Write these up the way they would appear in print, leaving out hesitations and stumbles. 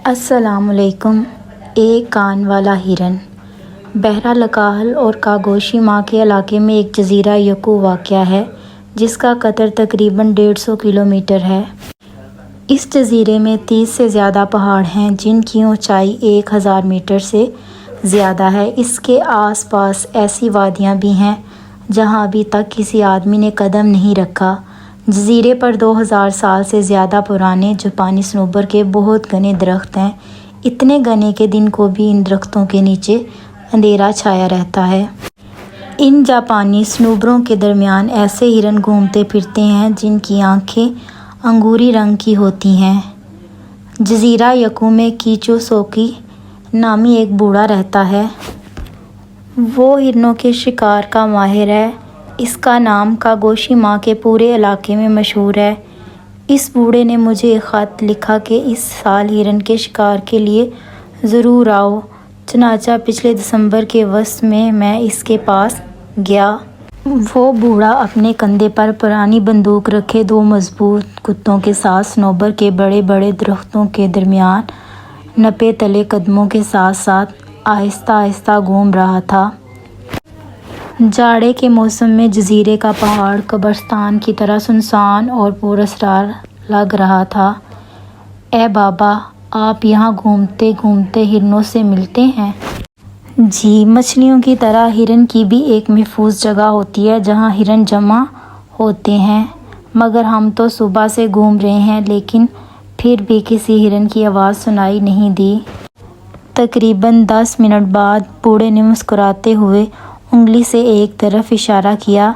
السلام علیکم۔ ایک کان والا ہرن۔ بحیرہ لکاہل اور کاگوشیما کے علاقے میں ایک جزیرہ یکو واقع ہے جس کا قطر تقریباً 150 کلومیٹر ہے۔ اس جزیرے میں 30 سے زیادہ پہاڑ ہیں جن کی اونچائی 1000 میٹر سے زیادہ ہے۔ اس کے آس پاس ایسی وادیاں بھی ہیں جہاں ابھی تک کسی آدمی نے قدم نہیں رکھا۔ جزیرے پر 2000 سال سے زیادہ پرانے جاپانی صنوبر کے بہت گھنے درخت ہیں، اتنے گھنے کہ دن کو بھی ان درختوں کے نیچے اندھیرا چھایا رہتا ہے۔ ان جاپانی صنوبروں کے درمیان ایسے ہرن گھومتے پھرتے ہیں جن کی آنکھیں انگوری رنگ کی ہوتی ہیں۔ جزیرہ یکو میں کیچو سوکی نامی ایک بوڑھا رہتا ہے۔ وہ ہرنوں کے شکار کا ماہر ہے۔ اس کا نام کاگوشیما کے پورے علاقے میں مشہور ہے۔ اس بوڑھے نے مجھے ایک خط لکھا کہ اس سال ہرن کے شکار کے لیے ضرور آؤ۔ چنانچہ پچھلے دسمبر کے وسط میں اس کے پاس گیا۔ وہ بوڑھا اپنے کندھے پر پرانی بندوق رکھے 2 مضبوط کتوں کے ساتھ صنوبر کے بڑے بڑے درختوں کے درمیان نپے تلے قدموں کے ساتھ ساتھ آہستہ آہستہ گھوم رہا تھا۔ جاڑے کے موسم میں جزیرے کا پہاڑ قبرستان کی طرح سنسان اور پراسرار لگ رہا تھا۔ اے بابا، آپ یہاں گھومتے گھومتے ہرنوں سے ملتے ہیں؟ جی، مچھلیوں کی طرح ہرن کی بھی ایک محفوظ جگہ ہوتی ہے جہاں ہرن جمع ہوتے ہیں، مگر ہم تو صبح سے گھوم رہے ہیں لیکن پھر بھی کسی ہرن کی آواز سنائی نہیں دی۔ تقریباً 10 منٹ بعد بوڑھے نے مسکراتے ہوئے انگلی سے ایک طرف اشارہ کیا۔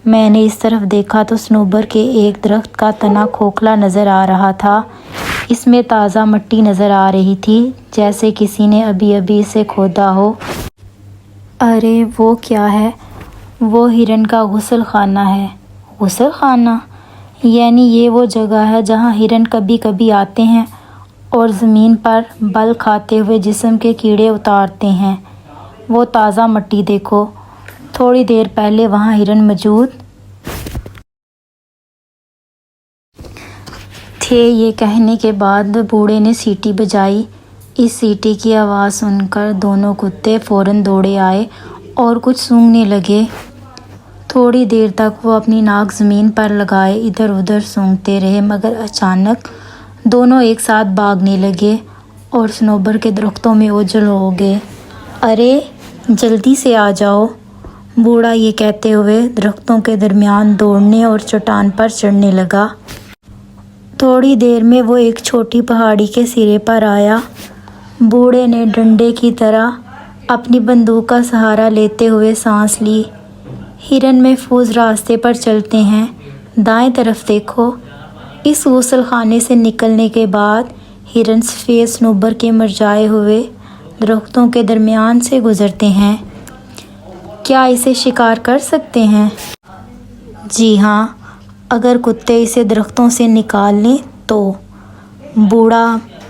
میں نے اس طرف دیکھا تو صنوبر کے ایک درخت کا تنا کھوکھلا نظر آ رہا تھا۔ اس میں تازہ مٹی نظر آ رہی تھی جیسے کسی نے ابھی ابھی اسے کھودا ہو۔ ارے وہ کیا ہے؟ وہ ہرن کا غسل خانہ ہے۔ غسل خانہ؟ یعنی یہ وہ جگہ ہے جہاں ہرن کبھی کبھی آتے ہیں اور زمین پر بل کھاتے ہوئے جسم کے کیڑے اتارتے ہیں۔ وہ تازہ مٹی دیکھو، تھوڑی دیر پہلے وہاں ہرن موجود تھے۔ یہ کہنے کے بعد بوڑھے نے سیٹی بجائی۔ اس سیٹی کی آواز سن کر دونوں کتے فوراً دوڑے آئے اور کچھ سونگھنے لگے۔ تھوڑی دیر تک وہ اپنی ناک زمین پر لگائے ادھر ادھر سونگھتے رہے، مگر اچانک دونوں ایک ساتھ بھاگنے لگے اور صنوبر کے درختوں میں اوجھل ہو گئے۔ ارے جلدی سے آ جاؤ، بوڑھا یہ کہتے ہوئے درختوں کے درمیان دوڑنے اور چٹان پر چڑھنے لگا۔ تھوڑی دیر میں وہ ایک چھوٹی پہاڑی کے سرے پر آیا۔ بوڑھے نے ڈنڈے کی طرح اپنی بندوق کا سہارا لیتے ہوئے سانس لی۔ ہرن محفوظ راستے پر چلتے ہیں، دائیں طرف دیکھو۔ اس غسل خانے سے نکلنے کے بعد ہرن سفید صنوبر کے مرجھائے ہوئے درختوں کے درمیان سے گزرتے ہیں۔ کیا اسے شکار کر سکتے ہیں؟ جی ہاں، اگر کتے اسے درختوں سے نکال لیں تو۔ بوڑھا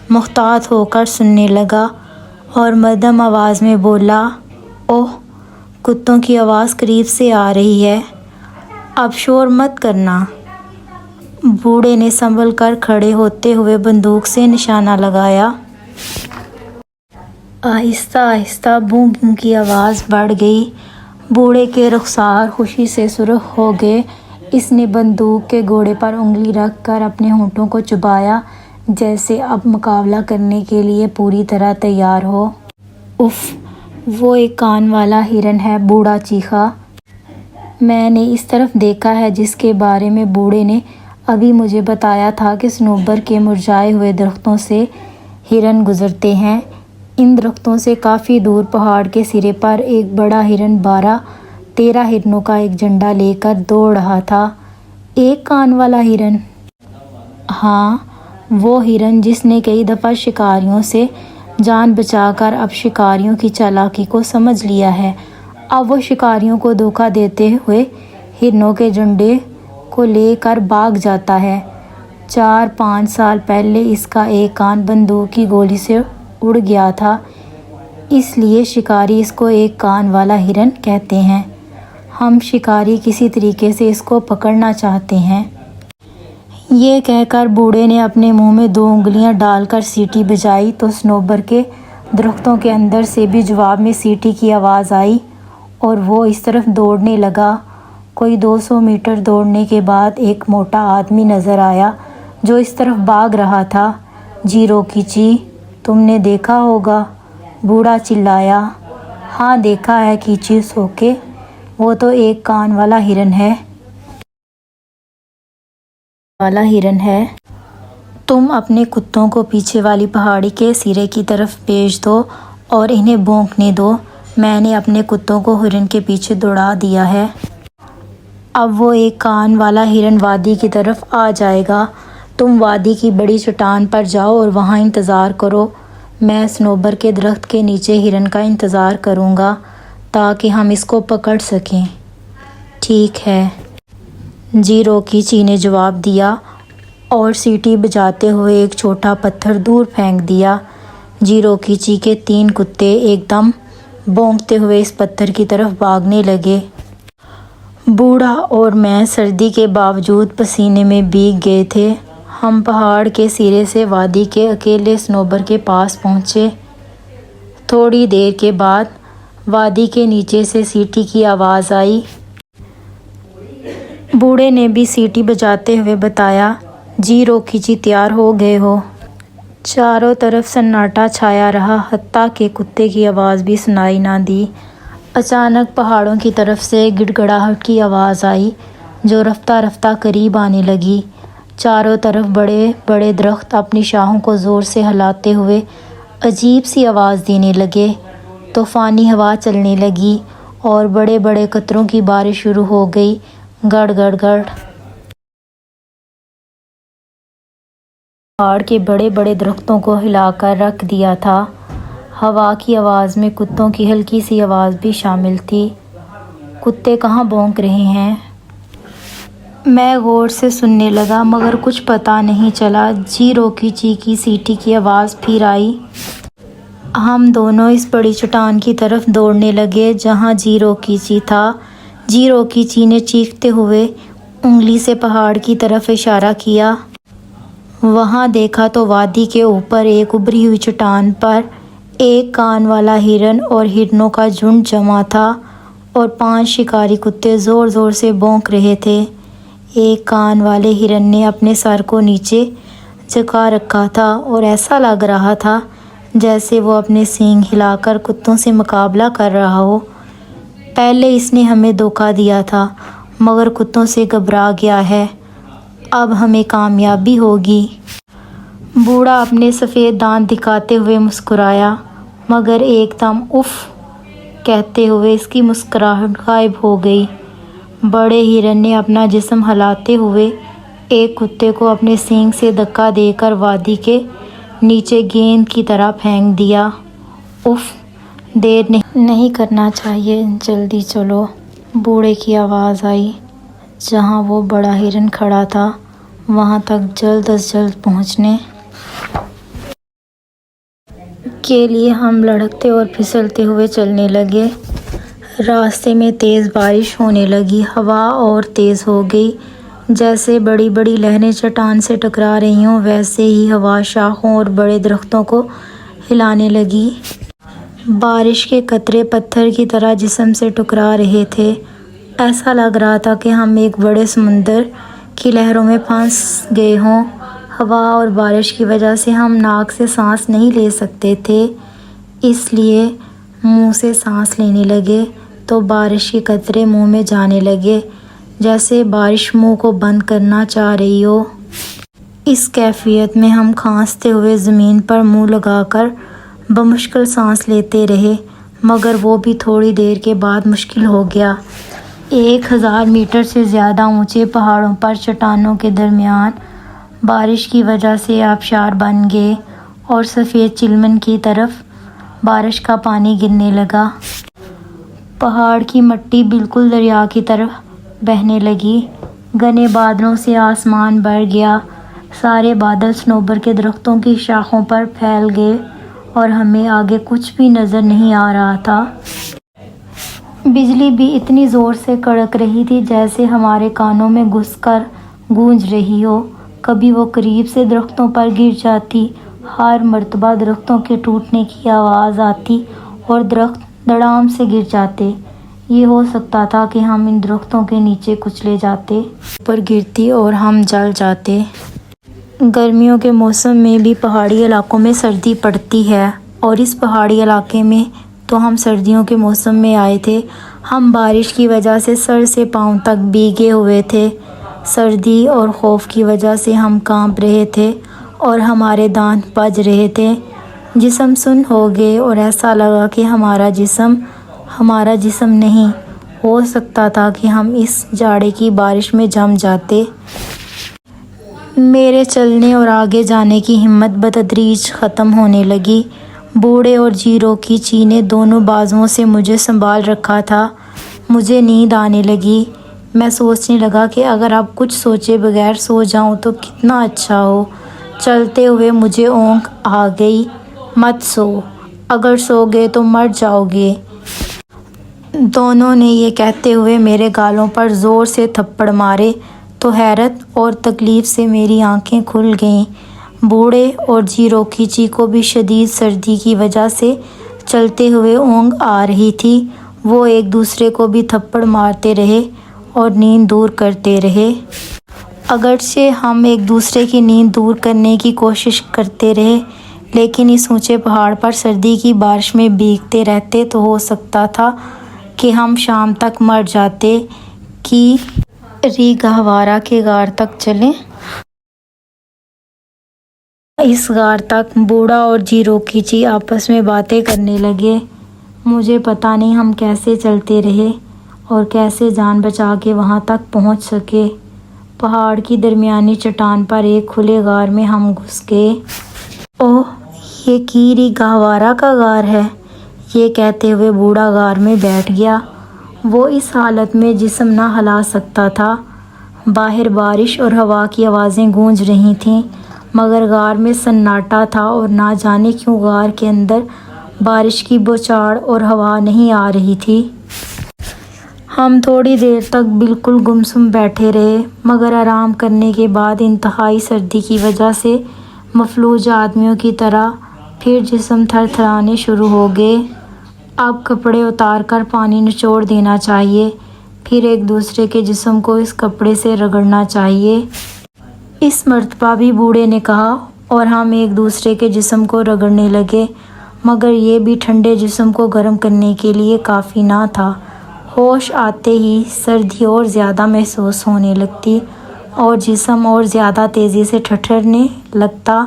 محتاط ہو کر سننے لگا اور مدھم آواز میں بولا، اوہ، کتوں کی آواز قریب سے آ رہی ہے، اب شور مت کرنا۔ بوڑھے نے سنبھل کر کھڑے ہوتے ہوئے بندوق سے نشانہ لگایا۔ آہستہ آہستہ بوں بوں کی آواز بڑھ گئی۔ بوڑھے کے رخسار خوشی سے سرخ ہو گئے۔ اس نے بندوق کے گوڑے پر انگلی رکھ کر اپنے ہونٹوں کو چبایا جیسے اب مقابلہ کرنے کے لیے پوری طرح تیار ہو۔ اف، وہ ایک کان والا ہرن ہے، بوڑھا چیخا۔ میں نے اس طرف دیکھا ہے جس کے بارے میں بوڑھے نے ابھی مجھے بتایا تھا کہ صنوبر کے مرجھائے ہوئے درختوں سے ہرن گزرتے ہیں۔ ان درختوں سے کافی دور پہاڑ کے سرے پر ایک بڑا ہرن 12-13 ہرنوں کا ایک جھنڈا لے کر دوڑ رہا تھا۔ ایک کان والا ہرن؟ ہاں، وہ ہرن جس نے کئی دفعہ شکاریوں سے جان بچا کر اب شکاریوں کی چالاکی کو سمجھ لیا ہے۔ اب وہ شکاریوں کو دھوکہ دیتے ہوئے ہرنوں کے جھنڈے کو لے کر بھاگ جاتا ہے۔ 4-5 سال پہلے اس کا ایک کان بندوق کی گولی سے اڑ گیا تھا، اس لیے شکاری اس کو ایک کان والا ہرن کہتے ہیں۔ ہم شکاری کسی طریقے سے اس کو پکڑنا چاہتے ہیں۔ یہ کہہ کر بوڑھے نے اپنے منہ میں 2 انگلیاں ڈال کر سیٹی بجائی تو صنوبر کے درختوں کے اندر سے بھی جواب میں سیٹی کی آواز آئی اور وہ اس طرف دوڑنے لگا۔ کوئی 200 میٹر دوڑنے کے بعد ایک موٹا آدمی نظر آیا جو اس طرف بھاگ رہا تھا۔ جی روکیچی، تم نے دیکھا ہوگا، بوڑھا چلایا۔ ہاں دیکھا ہے کیچی سوکے، وہ تو ایک کان والا ہرن ہے۔ تم اپنے کتوں کو پیچھے والی پہاڑی کے سرے کی طرف بھیج دو اور انہیں بھونکنے دو۔ میں نے اپنے کتوں کو ہرن کے پیچھے دوڑا دیا ہے۔ اب وہ ایک کان والا ہرن وادی کی طرف آ جائے گا۔ تم وادی کی بڑی چٹان پر جاؤ اور وہاں انتظار کرو۔ میں صنوبر کے درخت کے نیچے ہرن کا انتظار کروں گا تاکہ ہم اس کو پکڑ سکیں۔ ٹھیک ہے، جی روکیچی نے جواب دیا اور سیٹی بجاتے ہوئے ایک چھوٹا پتھر دور پھینک دیا۔ جی روکیچی کے 3 کتے ایک دم بھونکتے ہوئے اس پتھر کی طرف بھاگنے لگے۔ بوڑھا اور میں سردی کے باوجود پسینے میں بھیگ گئے تھے۔ ہم پہاڑ کے سرے سے وادی کے اکیلے صنوبر کے پاس پہنچے۔ تھوڑی دیر کے بعد وادی کے نیچے سے سیٹی کی آواز آئی۔ بوڑھے نے بھی سیٹی بجاتے ہوئے بتایا، جی روکیچی تیار ہو گئے ہو۔ چاروں طرف سناٹا چھایا رہا، حتیٰ کہ کتے کی آواز بھی سنائی نہ دی۔ اچانک پہاڑوں کی طرف سے گڑ گڑاہٹ کی آواز آئی جو رفتہ رفتہ قریب آنے لگی۔ چاروں طرف بڑے بڑے درخت اپنی شاخوں کو زور سے ہلاتے ہوئے عجیب سی آواز دینے لگے۔ طوفانی ہوا چلنے لگی اور بڑے بڑے قطروں کی بارش شروع ہو گئی۔ گڑ گڑ گڑ۔ پہاڑ کے بڑے بڑے درختوں کو ہلا کر رکھ دیا تھا۔ ہوا کی آواز میں کتوں کی ہلکی سی آواز بھی شامل تھی۔ کتے کہاں بھونک رہے ہیں؟ میں غور سے سننے لگا مگر کچھ پتہ نہیں چلا۔ جی روکیچی کی سیٹی کی آواز پھر آئی۔ ہم دونوں اس بڑی چٹان کی طرف دوڑنے لگے جہاں جی روکیچی تھا۔ جی روکیچی نے چیختے ہوئے انگلی سے پہاڑ کی طرف اشارہ کیا۔ وہاں دیکھا تو وادی کے اوپر ایک ابھری ہوئی چٹان پر ایک کان والا ہرن اور ہرنوں کا جھنڈ جمع تھا اور 5 شکاری کتے زور زور سے بھونک رہے تھے۔ ایک کان والے ہرن نے اپنے سر کو نیچے جھکا رکھا تھا اور ایسا لگ رہا تھا جیسے وہ اپنے سینگ ہلا کر کتوں سے مقابلہ کر رہا ہو۔ پہلے اس نے ہمیں دھوکہ دیا تھا مگر کتوں سے گھبرا گیا ہے۔ اب ہمیں کامیابی ہوگی۔ بوڑھا اپنے سفید دانت دکھاتے ہوئے مسکرایا مگر ایک دم اف کہتے ہوئے اس کی مسکراہٹ غائب ہو گئی۔ بڑے ہرن نے اپنا جسم ہلاتے ہوئے ایک کتے کو اپنے سینگ سے دھکا دے کر وادی کے نیچے گیند کی طرح پھینک دیا۔ اف، دیر نہیں کرنا چاہیے، جلدی چلو، بوڑھے کی آواز آئی۔ جہاں وہ بڑا ہرن کھڑا تھا وہاں تک جلد از جلد پہنچنے کے لیے ہم لڑھکتے اور پھسلتے ہوئے چلنے لگے۔ راستے میں تیز بارش ہونے لگی، ہوا اور تیز ہو گئی۔ جیسے بڑی بڑی لہریں چٹان سے ٹکرا رہی ہوں ویسے ہی ہوا شاخوں اور بڑے درختوں کو ہلانے لگی۔ بارش کے قطرے پتھر کی طرح جسم سے ٹکرا رہے تھے۔ ایسا لگ رہا تھا کہ ہم ایک بڑے سمندر کی لہروں میں پھنس گئے ہوں۔ ہوا اور بارش کی وجہ سے ہم ناک سے سانس نہیں لے سکتے تھے، اس لیے منہ سے سانس لینے لگے تو بارش کے قطرے منہ میں جانے لگے جیسے بارش منہ کو بند کرنا چاہ رہی ہو۔ اس کیفیت میں ہم کھانستے ہوئے زمین پر منہ لگا کر بمشکل سانس لیتے رہے مگر وہ بھی تھوڑی دیر کے بعد مشکل ہو گیا۔ 1000 میٹر سے زیادہ اونچے پہاڑوں پر چٹانوں کے درمیان بارش کی وجہ سے آبشار بن گئے اور سفید چمن کی طرف بارش کا پانی گرنے لگا۔ پہاڑ کی مٹی بالکل دریا کی طرح بہنے لگی۔ گھنے بادلوں سے آسمان بھر گیا۔ سارے بادل صنوبر کے درختوں کی شاخوں پر پھیل گئے اور ہمیں آگے کچھ بھی نظر نہیں آ رہا تھا۔ بجلی بھی اتنی زور سے کڑک رہی تھی جیسے ہمارے کانوں میں گھس کر گونج رہی ہو۔ کبھی وہ قریب سے درختوں پر گر جاتی، ہر مرتبہ درختوں کے ٹوٹنے کی آواز آتی اور درخت دڑام سے گر جاتے۔ یہ ہو سکتا تھا کہ ہم ان درختوں کے نیچے کچلے جاتے، پر گرتی اور ہم جل جاتے۔ گرمیوں کے موسم میں بھی پہاڑی علاقوں میں سردی پڑتی ہے، اور اس پہاڑی علاقے میں تو ہم سردیوں کے موسم میں آئے تھے۔ ہم بارش کی وجہ سے سر سے پاؤں تک بھیگے ہوئے تھے۔ سردی اور خوف کی وجہ سے ہم کانپ رہے تھے اور ہمارے دانت بج رہے تھے۔ جسم سن ہو گئے اور ایسا لگا کہ ہمارا جسم نہیں۔ ہو سکتا تھا کہ ہم اس جاڑے کی بارش میں جم جاتے۔ میرے چلنے اور آگے جانے کی ہمت بتدریج ختم ہونے لگی۔ بوڑھے اور جیروکی چی نے دونوں بازوؤں سے مجھے سنبھال رکھا تھا۔ مجھے نیند آنے لگی۔ میں سوچنے لگا کہ اگر اب کچھ سوچے بغیر سو جاؤں تو کتنا اچھا ہو۔ چلتے ہوئے مجھے اونگ آ گئی، مت سو، اگر سو گئے تو مر جاؤ گے۔ دونوں نے یہ کہتے ہوئے میرے گالوں پر زور سے تھپڑ مارے تو حیرت اور تکلیف سے میری آنکھیں کھل گئیں۔ بوڑھے اور جیروکی چی کو بھی شدید سردی کی وجہ سے چلتے ہوئے اونگ آ رہی تھی۔ وہ ایک دوسرے کو بھی تھپڑ مارتے رہے اور نیند دور کرتے رہے۔ اگرچہ ہم ایک دوسرے کی نیند دور کرنے کی کوشش کرتے رہے، لیکن اس اونچے پہاڑ پر سردی کی بارش میں بھیگتے رہتے تو ہو سکتا تھا کہ ہم شام تک مر جاتے۔ کی ری گہوارہ کے غار تک چلیں۔ اس غار تک بوڑھا اور جیروکی چی آپس میں باتیں کرنے لگے۔ مجھے پتہ نہیں ہم کیسے چلتے رہے اور کیسے جان بچا کے وہاں تک پہنچ سکے۔ پہاڑ کی درمیانی چٹان پر ایک کھلے غار میں ہم گھس گئے۔ اوہ، یہ کی ری گہوارہ کا غار ہے، یہ کہتے ہوئے بوڑھا غار میں بیٹھ گیا۔ وہ اس حالت میں جسم نہ ہلا سکتا تھا۔ باہر بارش اور ہوا کی آوازیں گونج رہی تھیں، مگر غار میں سناٹا تھا اور نہ جانے کیوں غار کے اندر بارش کی بوچھاڑ اور ہوا نہیں آ رہی تھی۔ ہم تھوڑی دیر تک بالکل گمسم بیٹھے رہے، مگر آرام کرنے کے بعد انتہائی سردی کی وجہ سے مفلوج آدمیوں کی طرح پھر جسم تھر تھرانے شروع ہو گئے۔ اب کپڑے اتار کر پانی نچوڑ دینا چاہیے، پھر ایک دوسرے کے جسم کو اس کپڑے سے رگڑنا چاہیے۔ اس مرتبہ بھی بوڑھے نے کہا اور ہم ایک دوسرے کے جسم کو رگڑنے لگے، مگر یہ بھی ٹھنڈے جسم کو گرم کرنے کے لیے کافی نہ تھا۔ ہوش آتے ہی سردی اور زیادہ محسوس ہونے لگتی اور جسم اور زیادہ تیزی سے ٹھٹرنے لگتا۔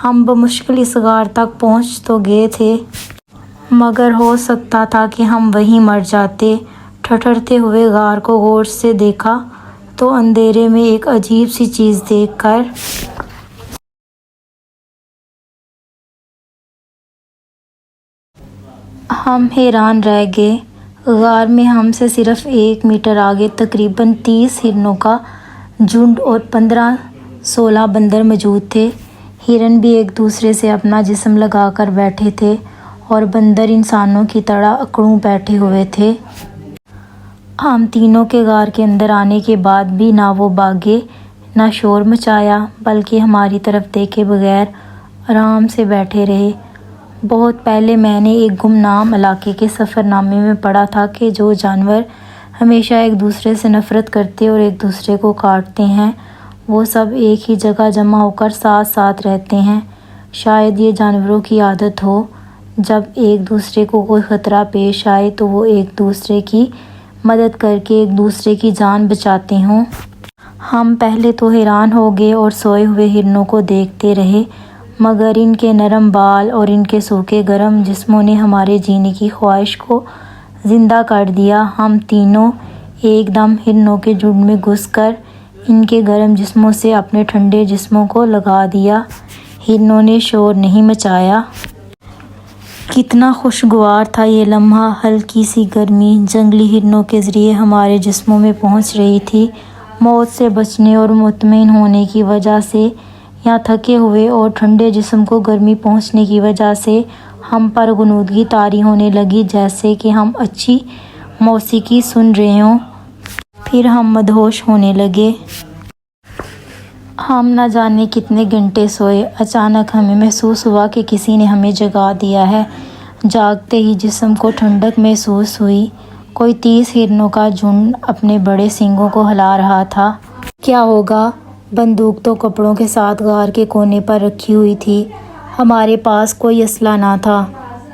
ہم بمشکل اس غار تک پہنچ تو گئے تھے، مگر ہو سکتا تھا کہ ہم وہیں مر جاتے۔ ٹھٹرتے ہوئے غار کو غور سے دیکھا تو اندھیرے میں ایک عجیب سی چیز دیکھ کر ہم حیران رہ گئے۔ غار میں ہم سے صرف 1 میٹر آگے تقریباً 30 ہرنوں کا جھنڈ اور 15-16 بندر موجود تھے۔ ہرن بھی ایک دوسرے سے اپنا جسم لگا کر بیٹھے تھے اور بندر انسانوں کی طرح اکڑوں بیٹھے ہوئے تھے۔ ہم تینوں کے غار کے اندر آنے کے بعد بھی نہ وہ بھاگے نہ شور مچایا، بلکہ ہماری طرف دیکھے بغیر آرام سے بیٹھے رہے۔ بہت پہلے میں نے ایک گمنام علاقے کے سفر نامے میں پڑھا تھا کہ جو جانور ہمیشہ ایک دوسرے سے نفرت کرتے اور ایک دوسرے کو کاٹتے ہیں، وہ سب ایک ہی جگہ جمع ہو کر ساتھ ساتھ رہتے ہیں۔ شاید یہ جانوروں کی عادت ہو، جب ایک دوسرے کو کوئی خطرہ پیش آئے تو وہ ایک دوسرے کی مدد کر کے ایک دوسرے کی جان بچاتے ہوں۔ ہم پہلے تو حیران ہو گئے اور سوئے ہوئے ہرنوں کو دیکھتے رہے، مگر ان کے نرم بال اور ان کے سوکھے گرم جسموں نے ہمارے جینے کی خواہش کو زندہ کر دیا۔ ہم تینوں ایک دم ہرنوں کے جھنڈ میں گھس کر ان کے گرم جسموں سے اپنے ٹھنڈے جسموں کو لگا دیا۔ ہرنوں نے شور نہیں مچایا۔ کتنا خوشگوار تھا یہ لمحہ۔ ہلکی سی گرمی جنگلی ہرنوں کے ذریعے ہمارے جسموں میں پہنچ رہی تھی۔ موت سے بچنے اور مطمئن ہونے کی وجہ سے یا تھکے ہوئے اور ٹھنڈے جسم کو گرمی پہنچنے کی وجہ سے ہم پر غنودگی طاری ہونے لگی، جیسے کہ ہم اچھی موسیقی سن رہے ہوں۔ پھر ہم مدہوش ہونے لگے۔ ہم نہ جانے کتنے گھنٹے سوئے، اچانک ہمیں محسوس ہوا کہ کسی نے ہمیں جگا دیا ہے۔ جاگتے ہی جسم کو ٹھنڈک محسوس ہوئی۔ کوئی 30 ہرنوں کا جھنڈ اپنے بڑے سینگوں کو ہلا رہا تھا۔ کیا ہوگا؟ بندوق تو کپڑوں کے ساتھ غار کے کونے پر رکھی ہوئی تھی۔ ہمارے پاس کوئی اسلحہ نہ تھا۔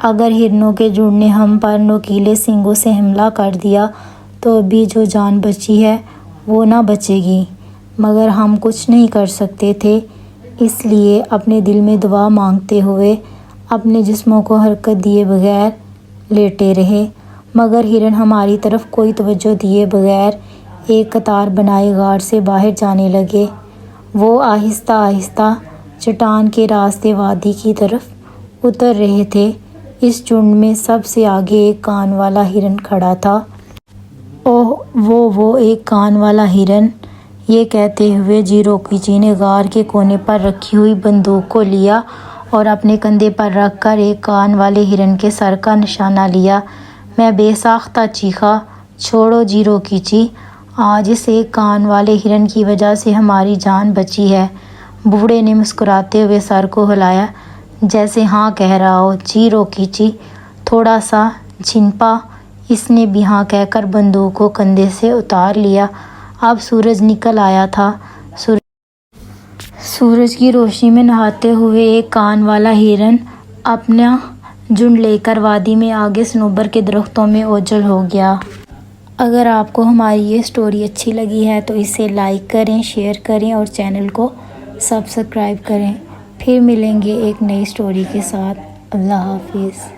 اگر ہرنوں کے جھنڈ نے ہم پر نوکیلے سینگوں سے حملہ کر دیا تو ابھی جو جان بچی ہے وہ نہ بچے گی، مگر ہم کچھ نہیں کر سکتے تھے، اس لیے اپنے دل میں دعا مانگتے ہوئے اپنے جسموں کو حرکت دیے بغیر لیٹے رہے، مگر ہرن ہماری طرف کوئی توجہ دیے بغیر ایک قطار بنائے غار سے باہر جانے لگے۔ وہ آہستہ آہستہ چٹان کے راستے وادی کی طرف اتر رہے تھے۔ اس جھنڈ میں سب سے آگے ایک کان والا ہرن کھڑا تھا۔ اوہ وہ ایک کان والا ہرن! یہ کہتے ہوئے جیروکیچی نے غار کے کونے پر رکھی ہوئی بندوق کو لیا اور اپنے کندھے پر رکھ کر ایک کان والے ہرن کے سر کا نشانہ لیا۔ میں بے ساختہ چیخا، چھوڑو جیروکیچی، آج اس ایک کان والے ہرن کی وجہ سے ہماری جان بچی ہے۔ بوڑھے نے مسکراتے ہوئے سر کو ہلایا جیسے ہاں کہہ رہا ہو۔ جیروکیچی تھوڑا سا جھنپا، اس نے بھی ہاں کہہ کر بندوق کو کندھے سے اتار لیا۔ اب سورج نکل آیا تھا۔ سورج کی روشنی میں نہاتے ہوئے ایک کان والا ہرن اپنا جھنڈ لے کر وادی میں آگے صنوبر کے درختوں میں اوجھل ہو گیا۔ اگر آپ کو ہماری یہ سٹوری اچھی لگی ہے تو اسے لائک کریں، شیئر کریں اور چینل کو سبسکرائب کریں۔ پھر ملیں گے ایک نئی سٹوری کے ساتھ۔ اللہ حافظ۔